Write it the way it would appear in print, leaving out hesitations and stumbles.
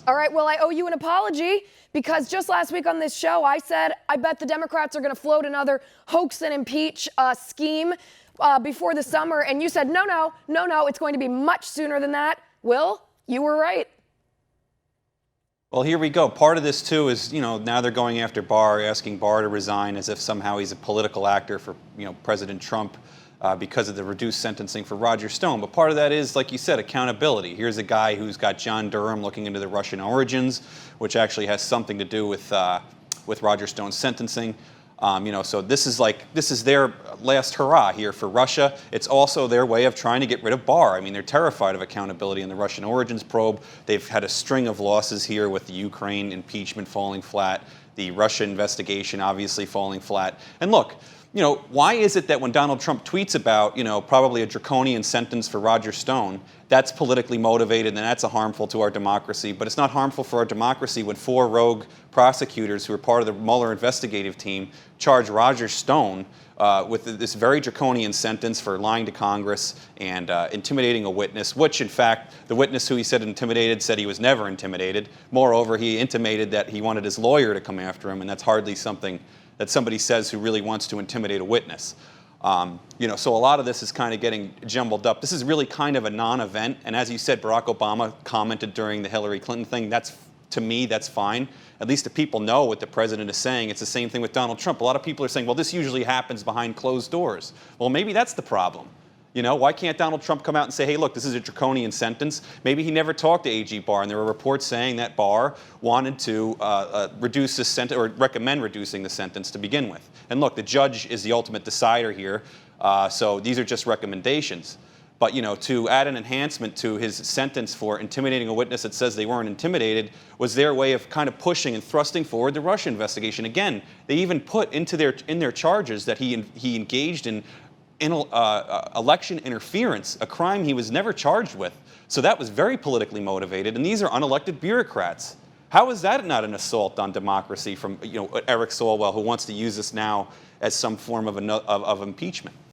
All right, well, I owe you an apology because just last week on this show, I said, I bet the Democrats are going to float another hoax and impeach scheme before the summer. And you said, no, it's going to be much sooner than that. Will, you were right. Well, here we go. Part of this, too, is, now they're going after Barr, asking Barr to resign as if somehow he's a political actor for, President Trump because of the reduced sentencing for Roger Stone. But part of that is, like you said, accountability. Here's a guy who's got John Durham looking into the Russian origins, which actually has something to do with Roger Stone's sentencing. So this is their last hurrah here for Russia. It's also their way of trying to get rid of Barr. I mean, they're terrified of accountability in the Russian origins probe. They've had a string of losses here with the Ukraine impeachment falling flat, the Russia investigation obviously falling flat. And look, why is it that when Donald Trump tweets about, probably a draconian sentence for Roger Stone, that's politically motivated and that's harmful to our democracy, but it's not harmful for our democracy when 4 rogue prosecutors who are part of the Mueller investigative team charge Roger Stone with this very draconian sentence for lying to Congress and intimidating a witness, which, in fact, the witness who he said intimidated said he was never intimidated. Moreover, he intimated that he wanted his lawyer to come after him, and that's hardly something that somebody says who really wants to intimidate a witness. So a lot of this is kind of getting jumbled up. This is really kind of a non-event, and as you said, Barack Obama commented during the Hillary Clinton thing. To me, that's fine. At least if people know what the president is saying. It's the same thing with Donald Trump. A lot of people are saying, well, this usually happens behind closed doors. Well, maybe that's the problem. Why can't Donald Trump come out and say, hey, look, this is a draconian sentence? Maybe he never talked to AG Barr, and there were reports saying that Barr wanted to reduce the sentence or recommend reducing the sentence to begin with. And look, the judge is the ultimate decider here, so these are just recommendations. But, to add an enhancement to his sentence for intimidating a witness that says they weren't intimidated was their way of kind of pushing and thrusting forward the Russia investigation. Again, they even put in their charges that he engaged in election interference, a crime he was never charged with. So that was very politically motivated, and these are unelected bureaucrats. How is that not an assault on democracy from Eric Swalwell, who wants to use this now as some form of impeachment?